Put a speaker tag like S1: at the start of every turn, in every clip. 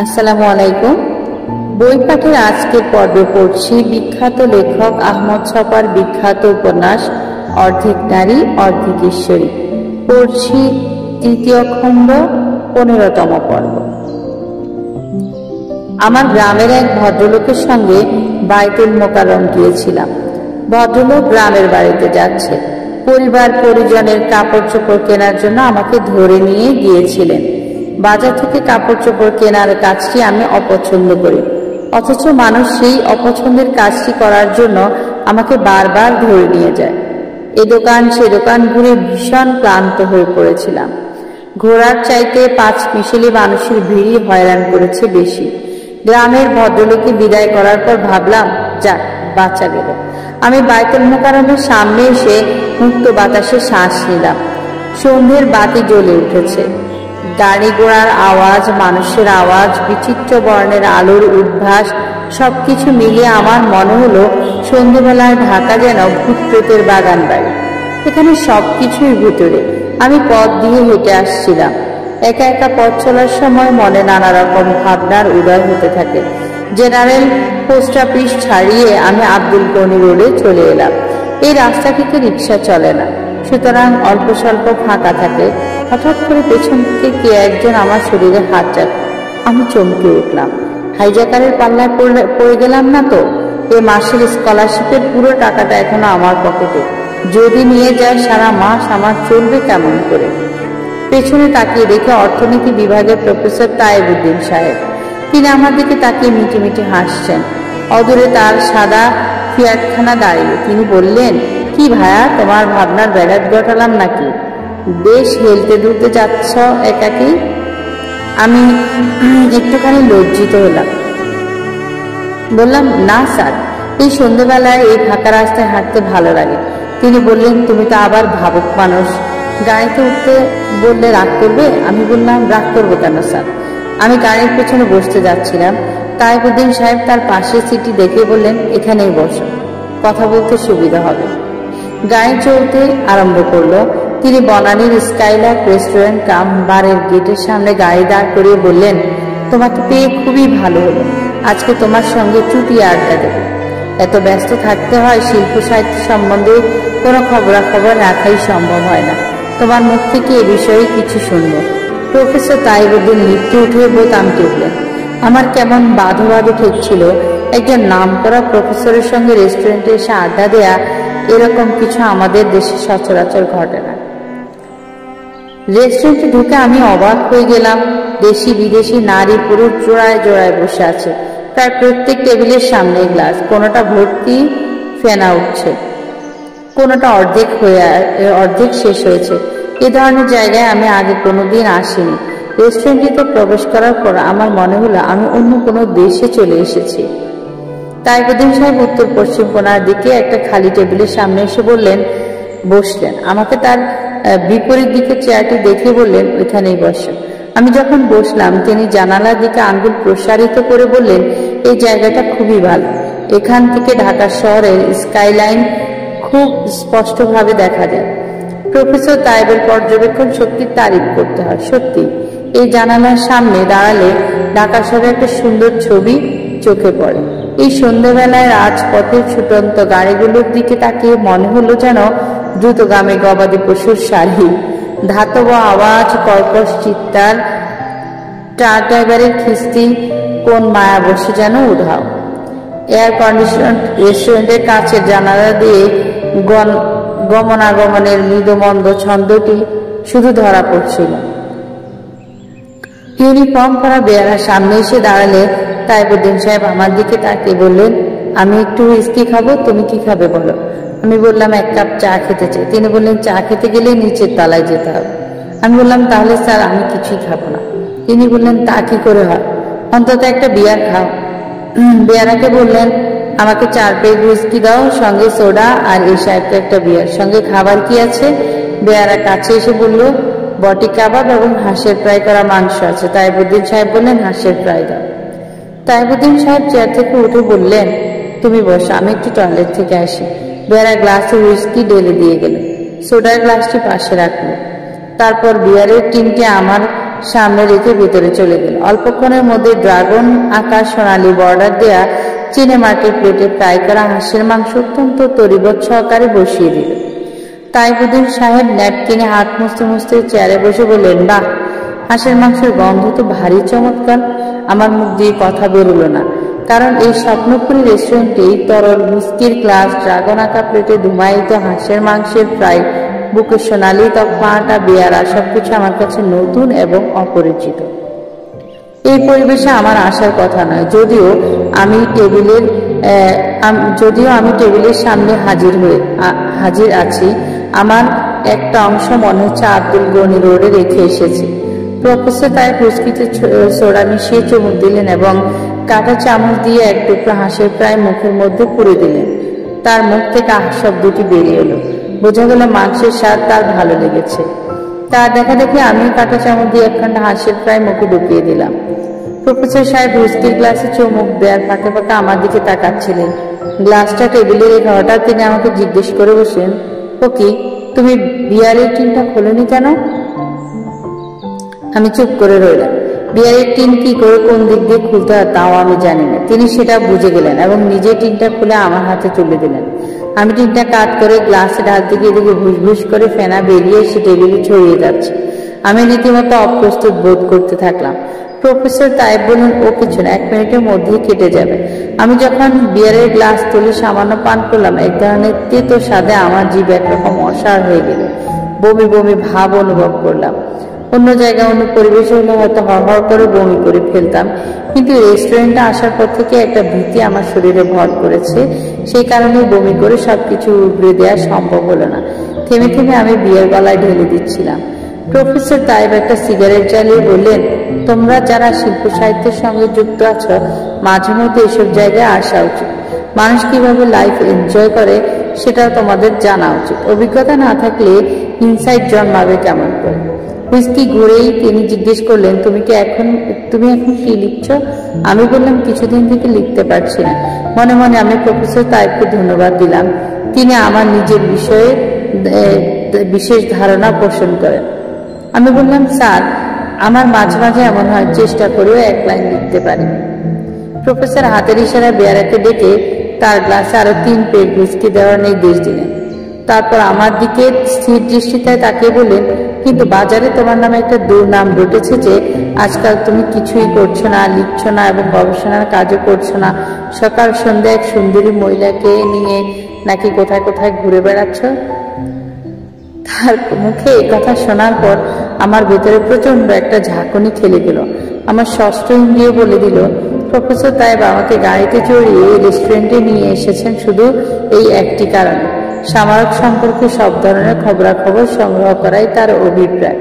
S1: আসসালামু আলাইকুম। বই পাঠের আজকের পর্বে পড়ছি বিখ্যাত লেখক আহমদ ছফার বিখ্যাত উপন্যাস অর্ধেক নারী অর্ধেক ঈশ্বরী। পড়ছি তৃতীয় খণ্ড 15তম পর্ব। আমার গ্রামের এক ভদ্রলোকের সঙ্গে বাইতুল মোকাররম গিয়েছিলাম। ভদ্রলোক গ্রামের বাড়িতে যাচ্ছে। পরিবার পরিজনের কাপড় চোপড় কেনার জন্য আমাকে ধরে নিয়ে গিয়েছিলেন। বাজার থেকে কাপড় চোপড় কেনার কাজটি আমি অপছন্দ করি, অথচ মানুষ সেই অপছন্দের কাজটি করার জন্য আমাকে বারবার ধরে নিয়ে যায়। এ দোকান সে দোকান ঘুরে ভীষণ ক্লান্ত হয়ে পড়েছিলাম। ঘোড়ার চাইতে পাঁচ মিশেলি মানুষের ভিড়ই হয়রান করেছে বেশি। গ্রামের ভদ্রলোককে বিদায় করার পর ভাবলাম, যাক, বাঁচা গেল। আমি বাইতুল মোকাররমের সামনে এসে মুক্ত বাতাসে শ্বাস নিলাম। সন্ধ্যের বাতি জ্বলে উঠেছে। গাড়ি ঘোড়ার আওয়াজ, মানুষের আওয়াজ, বিচিত্র বর্ণের আলোর উদ্ভাস, সবকিছু মিলিয়ে আমার মনে হলো সন্ধ্যেবেলায় ঢাকা যেন ভূত প্রেতের বাগান বাড়ি। এখানে সবকিছুই ভিতরে। আমি পথ দিয়ে হেঁটে আসছিলাম। একা একা পথ চলার সময় মনে নানা রকম ভাবনার উদয় হতে থাকে। জেনারেল পোস্ট অফিস ছাড়িয়ে আমি আব্দুল গনি রোডে চলে এলাম। এই রাস্তাটিতে রিক্সা চলে না, সুতরাং অল্প স্বল্প ফাঁকা থাকে। হঠাৎ করে পেছন থেকে কে একজন আমার শরীরে হাত চাপে। আমি চমকে উঠলাম। হাইজ্যাকারের পাল্লায় পড়ে গেলাম না তো? এ মাসের স্কলারশিপের পুরো টাকাটা এখনো আমার পকেটে। যদি নিয়ে যায় সারা মাস আমার চলবে কেমন করে? পেছনে তাকিয়ে দেখে অর্থনীতি বিভাগের প্রফেসর তায়েবুদ্দিন সাহেব। তিনি আমার দিকে তাকিয়ে মিটি মিটি হাসছেন। অদূরে তার সাদা ফিয়াটখানা দাঁড়িয়ে। তিনি বললেন, কি ভায়া, তোমার ভাবনার ব্যাঘাত ঘটালাম নাকি? বেশ হেলতে দুলতে যাচ্ছ একাকি? আমি একটুখানি লজ্জিত হলাম। বললাম, না স্যার, এই সন্ধ্যেবেলায় এই ফাঁকা রাস্তায় হাঁটতে ভালো লাগে। তিনি বললেন, তুমি তো আবার ভাবুক মানুষ, গাড়িতে উঠতে বললে রাগ করবে? আমি বললাম, রাগ করবো কেন স্যার? আমি গাড়ির পেছনে বসতে যাচ্ছিলাম। তায়েবুদ্দিন সাহেব তার পাশের সিটটি দেখে বললেন, এখানেই বসো, কথা বলতে সুবিধা হবে। গাড়ি চলতে আরম্ভ করলো। তিনি বনানীর স্কাইলার্ক রেস্টুরেন্ট কাম বারের গেটের সামনে গাড়ি দাঁড় করিয়ে বললেন, তোমাকে পেয়ে খুবই ভালো হলো। আজকে তোমার সঙ্গে চুটিয়ে আড্ডা দেব। এত ব্যস্ত থাকতে হয়, শিল্প সাহিত্য সম্বন্ধে কোনো খবরাখবর রাখাই সম্ভব হয় না। তোমার মুখ থেকে এ বিষয়ে কিছু শুনবো। প্রফেসর তায়েবুদ্দিন লিফটে উঠে বোতাম টিপলেন। আমার কেমন বাঁধো বাঁধো ঠেকছিল। একজন নামকরা প্রফেসরের সঙ্গে রেস্টুরেন্টে এসে আড্ডা দেয়া, এরকম কিছু আমাদের দেশে সচরাচর ঘটে না। রেস্টুরেন্টে ঢুকে আমি অবাক হয়ে গেলাম। দেশি বিদেশি নারী পুরুষ জোড়ায় জোড়ায় বসে আছে। প্রায় প্রত্যেক টেবিলের সামনে গ্লাস, কোনোটা ভর্তি ফেনা উঠছে, কোনোটা অর্ধেক শেষ হয়েছে। এ ধরনের জায়গায় আমি আগে কোনোদিন আসিনি। রেস্টুরেন্টটিতে প্রবেশ করার পর আমার মনে হলো আমি অন্য কোনো দেশে চলে এসেছি। তায়েবুদ্দিন সাহেব উত্তর পশ্চিম কোণার দিকে একটা খালি টেবিলের সামনে এসে বসলেন। আমাকে তার বিপরীত দিকে চেয়ারটি দেখে বললেন, ওইখানেই বসেন। আমি যখন বসলাম, তিনি জানালার দিকে আঙ্গুল প্রসারিত করে বললেন, এই জায়গাটা খুবই ভালো। এখান থেকে ঢাকা শহরের স্কাইলাইন খুব স্পষ্টভাবে দেখা যায়। প্রফেসর তায়েবের পর্যবেক্ষণ শক্তির তারিফ করতে হয়। সত্যি, এই জানালার সামনে দাঁড়ালে ঢাকা শহরের একটা সুন্দর ছবি চোখে পড়ে। এই সন্ধ্যেবেলায় রাজপথের ছুটন্ত গাড়িগুলোর দিকে তাকিয়ে মনে হলো যেন দ্রুতগামী গবাদি পশুর সারি। ধাতব আওয়াজ, কর্কশ চিৎকার, ট্রাক ড্রাইভারের খিস্তি, কোন মায়া বসে যেন উধাও। এয়ার কন্ডিশন রেস্টুরেন্টের কাছের জানালা দিয়ে গমনাগমনের মৃদুমন্দ ছন্দটি শুধু ধরা পড়ছিল। ইউনিফর্ম পরা বেয়ারার সামনে এসে দাঁড়ালে তায়েবুদ্দিন সাহেব আমার দিকে তাকিয়ে বললেন, আমি একটু হুইস্কি খাবো, তুমি কি খাবে বলো? আমি বললাম, এক কাপ চা খেতে চাই। তিনি বললেন, চা খেতে গেলে নিচের তলায় যেতে হবে। আমি বললাম, তাহলে স্যার আমি কিছুই খাবো না। তিনি বললেন, তা কি করে হয়? অন্তত একটা বিয়ার খাও। বেয়ারাকে বললেন, আমাকে 4 পেগ হুইস্কি দাও, সঙ্গে সোডা, আর এই সাহেবকে একটা বিয়ার। সঙ্গে খাবার কি আছে? বেয়ারা কাছে এসে বলল, বটি কাবাব এবং হাঁসের ফ্রাই করা মাংস আছে। তায়েবুদ্দিন সাহেব বললেন, হাঁসের ফ্রাই দাও। তায়েবুদ্দিন সাহেব চেয়ার থেকে উঠে বললেন, তুমি বসো, আমি একটু টয়লেট থেকে আসি। বেয়ারা গ্লাসে হুইস্কি ঢেলে দিয়ে গেল। সোডার গ্লাসটি পাশে রাখলো। তারপর বিয়ারের টিনটি আমার সামনে রেখে ভেতরে চলে গেল। অল্পক্ষণের মধ্যে ড্রাগন আঁকা সোনালি বর্ডার দেয়া চিনে মাটির প্লেটে ফ্রাই করা হাঁসের মাংস অত্যন্ত তরিবৎ সহকারে বসিয়ে দিল। তাইবুদ্দিন সাহেব ন্যাপকিনে হাত মুছতে মুছতে চেয়ারে বসে বললেন, বাহ, হাঁসের মাংসের গন্ধ তো ভারী চমৎকার। আমার মুখ দিয়ে কথা বেরোলো না, কারণ এই স্বপ্নপুরী রেস্টুরেন্টেই তরল হুইস্কির গ্লাস, ড্রাগন আঁকা প্লেটে ধুমায়িত হাঁসের মাংসের ফ্রাই, বুকে সোনালি তকমাটা, বেয়ারা সবকিছু আমার কাছে নতুন এবং অপরিচিত। এই পরিবেশে আমার আসার কথা নয়, যদিও আমি টেবিলের সামনে হাজির আছি। আমার একটা অংশ মনে হচ্ছে আব্দুল গনি রোডে রেখে এসেছি। প্রফেসর তাই হুইস্কিতে সোডা মিশিয়ে চুমুক দিলেন এবং কাঁটা চামচ দিয়ে এক টুকরা হাঁসের প্রায় মুখের মধ্যে পুরে দিলেন। তার মুখ থেকে আহ শব্দটি বেরিয়ে এলো। বোঝা গেল মাংসের স্বাদ তার ভালো লেগেছে। তার দেখা দেখি আমি কাঁটা চামচ দিয়ে একখানা হাঁসের প্রায় মুখে ঢুকিয়ে দিলাম। প্রফেসর সাহেব হুইস্কির গ্লাসে চুমুক দেওয়ার ফাঁকে ফাঁকে আমার দিকে তাকাচ্ছিলেন। গ্লাসটা টেবিলে রেখে হঠাৎ তিনি আমাকে জিজ্ঞেস করে বসলেন, ও কি, তুমি বিয়ারের টিনটা খোলনি কেন? আমি চুপ করে রইলাম। বিয়ারের টিন কি করে কোন দিক দিয়ে খুলতে হয় তাও আমি জানি না। তিনি সেটা বুঝে গেলেন এবং নিজে টিনটা খুলে আমার হাতে তুলে দিলেন। আমি টিনটা কাট করে গ্লাসে ঢালতে গিয়ে দেখি ভুসভুস করে ফেনা বেরিয়ে এসে টেবিলে ছড়িয়ে যাচ্ছে। আমি রীতিমতো অপ্রস্তুত বোধ করতে থাকলাম। প্রফেসর তাই বললেন, ও কিছু না, 1 মিনিটের মধ্যেই কেটে যাবে। আমি যখন বিয়ারের গ্লাস তুলে সামান্য পান করলাম, এক ধরনের তেতো স্বাদে আমার জিভ একরকম অসাড় হয়ে গেল। বমি বমি ভাব অনুভব করলাম। অন্য জায়গায় অন্য পরিবেশে হলে হয়তো হড়হড় করে বমি করে ফেলতাম, কিন্তু রেস্টুরেন্টে আসার পর থেকে একটা ভীতি আমার শরীরে ভর করেছে। সেই কারণে বমি করে সবকিছু উগড়ে দেওয়া সম্ভব হলো না। থেমে থেমে আমি বিয়ার গলায় ঢেলে দিচ্ছিলাম। প্রফেসর তাইব একটা সিগারেট জ্বালিয়ে বললেন, তোমরা যারা শিল্প সাহিত্যের সঙ্গে যুক্ত আছো, মাঝে মধ্যে এসব জায়গায় আসা উচিত। মানুষ কিভাবে লাইফ এনজয় করে সেটাও তোমাদের জানা উচিত। অভিজ্ঞতা না থাকলে ইনসাইট জন্মাবে কেমন করে? হুইস্কি ঘুরেই তিনি জিজ্ঞেস করলেন, তুমি এখন কি লিখছো? আমি বললাম, কিছুদিন থেকে লিখতে পারছি না। মনে মনে আমি প্রফেসর তাইবকে ধন্যবাদ দিলাম। তিনি আমার নিজের বিষয়ে বিশেষ ধারণা পোষণ করেন। আমি বললাম, স্যার, আমার মাঝে মাঝে এমন হয়, চেষ্টা করেও 1 লাইন লিখতে পারি। প্রফেসর হাতের ইশারায় বেয়ারাকে ডেকে তার গ্লাসে আরো 3 পেগ হুইস্কি দেওয়ার নির্দেশ দিলেন। তারপর আমার দিকে স্থির দৃষ্টিতে তাকিয়ে বললেন, কিন্তু বাজারে তোমার নামে একটা দুর্নাম রটেছে যে আজকাল তুমি কিছুই করছো না, লিখছো না এবং গবেষণার কাজও করছো না। সকাল সন্ধ্যা এক সুন্দরী মহিলাকে নিয়ে নাকি কোথায় কোথায় ঘুরে বেড়াচ্ছ। তার মুখে এই কথা শোনার পর আমার ভেতরে প্রচন্ড একটা ঝাঁকুনি খেলে গেল। আমার ষষ্ঠ ইন্দ্রিয় বলে দিল, প্রফেসর তাইব আমাকে গাড়িতে চড়িয়ে রেস্টুরেন্টে নিয়ে এসেছেন শুধু এই একটি কারণে, সামরিক সম্পর্কে সব ধরনের খবরাখবর সংগ্রহ করাই তার অভিপ্রায়।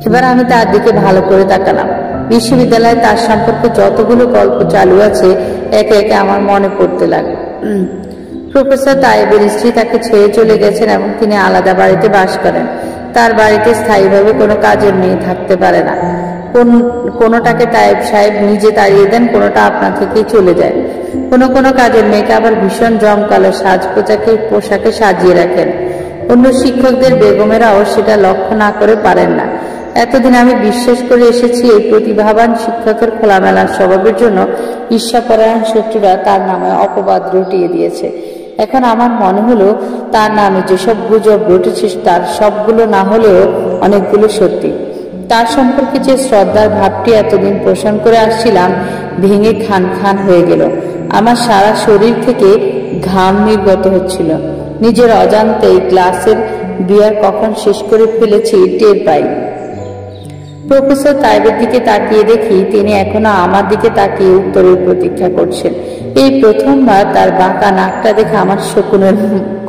S1: এবার আমি তার দিকে ভালো করে তাকালাম। বিশ্ববিদ্যালয়ে তার সম্পর্কে যতগুলো গল্প চালু আছে একে একে আমার মনে পড়তে লাগলো। প্রফেসর তাইবের স্ত্রী তাকে ছেড়ে চলে গেছেন এবং তিনি আলাদা বাড়িতে বাস করেন। তার বাড়িতে স্থায়ীভাবে কোনো কাজের মেয়ে থাকতে পারে না। কোনোটাকে তাইব সাহেব নিজে তাড়িয়ে দেন, কোনোটা আপনা থেকেই চলে যায়। কোনো কাজের মেয়েকে আবার ভীষণ জমকালো পোশাকে সাজিয়ে রাখেন। অন্য শিক্ষকদের বেগমেরাও সেটা লক্ষ্য না করে পারেন না। এতদিন আমি বিশ্বাস করে এসেছি এই প্রতিভাবান শিক্ষকের খোলামেলা স্বভাবের জন্য ঈর্ষাপরায়ণ শত্রুরা তার নামে অপবাদ রটিয়ে দিয়েছে। এখন আমার মনে হলো তার নামে যেসব গুজব রটেছে তার সবগুলো না হলেও অনেকগুলো সত্যি। তার সম্পর্কে যে শ্রদ্ধার ভাবটি এতদিন পোষণ করে আসছিলাম ভেঙে খান খান হয়ে গেল। আমার সারা শরীর থেকে ঘাম নির্গত হচ্ছিল। নিজের অজান্তেই গ্লাসের বিয়ার কখন শেষ করে ফেলেছি টের পাই। প্রফেসর তাইবের দিকে তাকিয়ে দেখি তিনি এখনো আমার দিকে তাকিয়ে উত্তরের প্রতীক্ষা করছেন। এই প্রথমবার তার বাঁকা নাকটা দেখে আমার শকুনের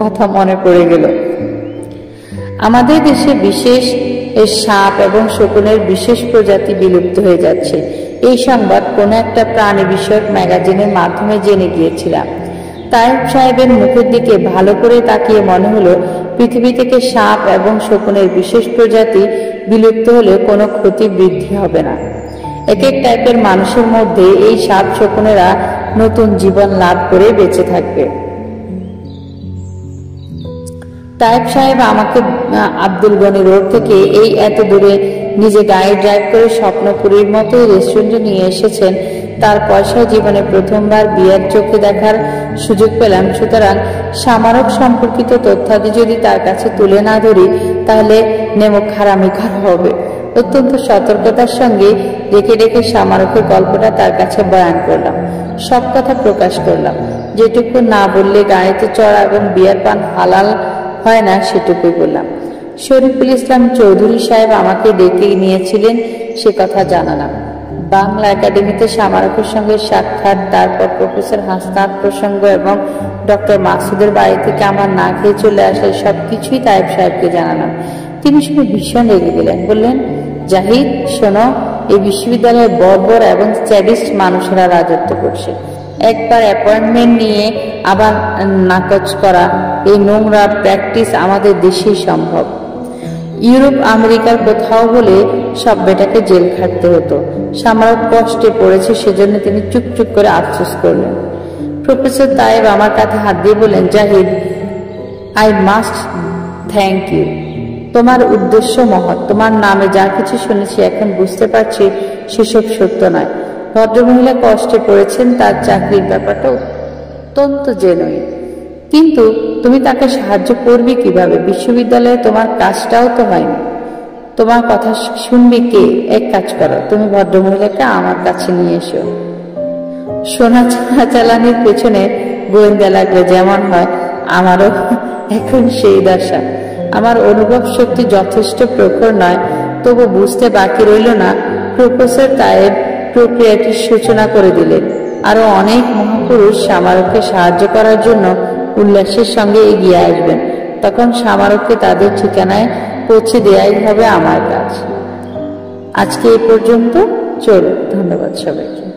S1: কথা মনে পড়ে গেল। আমাদের দেশে বিশেষ সাপ এবং শকুনের বিশেষ প্রজাতি বিলুপ্ত হয়ে যাচ্ছে, এই সংবাদ কোনো একটা প্রাণী বিষয়ক ম্যাগাজিনের মাধ্যমে জেনে গিয়েছিলাম। তাইব সাহেবের মুখের দিকে ভালো করে তাকিয়ে মনে হলো পৃথিবী থেকে সাপ এবং শকুনের বিশেষ প্রজাতি বিলুপ্ত হলে কোনো ক্ষতি বৃদ্ধি হবে না। এক এক টাইপের মানুষের মধ্যে এই সাপ শকুনেরা নতুন জীবন লাভ করে বেঁচে থাকবে। তায়েব সাহেব আমাকে আব্দুল গনি রোড থেকে এই এত দূরে নিজে গাড়ি ড্রাইভ করে স্বপ্নপুরীর মতো রেস্টুরেন্টে নিয়ে এসেছেন। তার পয়সায় জীবনে প্রথমবার বিয়ের চোখে দেখার সুযোগ পেলাম। সুতরাং সামারক সম্পর্কিত তথ্যাদি যদি তার কাছে তুলে না ধরি তাহলে নেমক হারামি করা হবে। অত্যন্ত সতর্কতার সঙ্গে রেখে রেখে সামারকের গল্পটা তার কাছে বয়ান করলাম। সব কথা প্রকাশ করলাম। যেটুকু না বললে গাড়িতে চড়া এবং বিয়ার পান হালাল হয় না সেটুকুই বললাম। শরীফুল ইসলাম চৌধুরী সাহেব আমাকে ডেকে নিয়েছিলেন সে কথা জানালাম। বাংলা একাডেমিতে সামারকের সঙ্গে সাক্ষাৎ, তারপর প্রফেসর হাসনাত প্রসঙ্গ এবং ডক্টর মাসুদের বাড়ি থেকে আমার না খেয়ে চলে আসে সবকিছুই তায়েব সাহেবকে জানালাম। তিনি শুনে ভীষণ রেগে গেলেন। বললেন, জাহিদ শোনো, এই বিশ্ববিদ্যালয়ে বর্বর এবং স্যাডিস্ট মানুষেরা রাজত্ব করছে। একবার অ্যাপয়েন্টমেন্ট নিয়ে আবার নাকচ করা এই নোংরা প্র্যাকটিস আমাদের দেশেই সম্ভব। ইউরোপ আমেরিকার কোথাও হলে সব বেটাকে জেল খাটতে হতো। সামারক কষ্টে পড়েছে সেজন্য তিনি চুপচুপ করে আফসোস করলেন। প্রফেসর তায়েব আমার কাঁধে হাত দিয়ে বললেন, Zahid, I must thank you. তোমার উদ্দেশ্য মহৎ। তোমার নামে যা কিছু শুনেছি এখন বুঝতে পারছি সেসব সত্য নয়। ভদ্রমহিলা কষ্টে পড়েছেন, তার চাকরির ব্যাপারটা অত্যন্ত জেনুইন। কিন্তু তুমি তাকে সাহায্য করবে কিভাবে? বিশ্ববিদ্যালয়ে তোমার কাজটাও তো হয়নি। তোমার কথা শুনবে কে? এক কাজ করো, তুমি ভদ্রমহিলাকে আমার কাছে নিয়ে এসো। সোনা চালানির পেছনে গোয়েন্দা লাগলে যেমন হয়, আমারও এখন সেই দশা। আমার অনুভব শক্তি যথেষ্ট প্রখর নয়, তবু বুঝতে বাকি রইল না প্রফেসর তায়েব প্রক্রিয়াটির সূচনা করে দিলেন। আরো অনেক মহাপুরুষ সামারককে সাহায্য করার জন্য উল্লাসের সঙ্গে এগিয়ে আসবেন। তখন সামারককে তাদের ঠিকানায় পৌঁছে দেওয়াই হবে আমার কাজ। আজকে এই পর্যন্ত। চলো, ধন্যবাদ সবাইকে।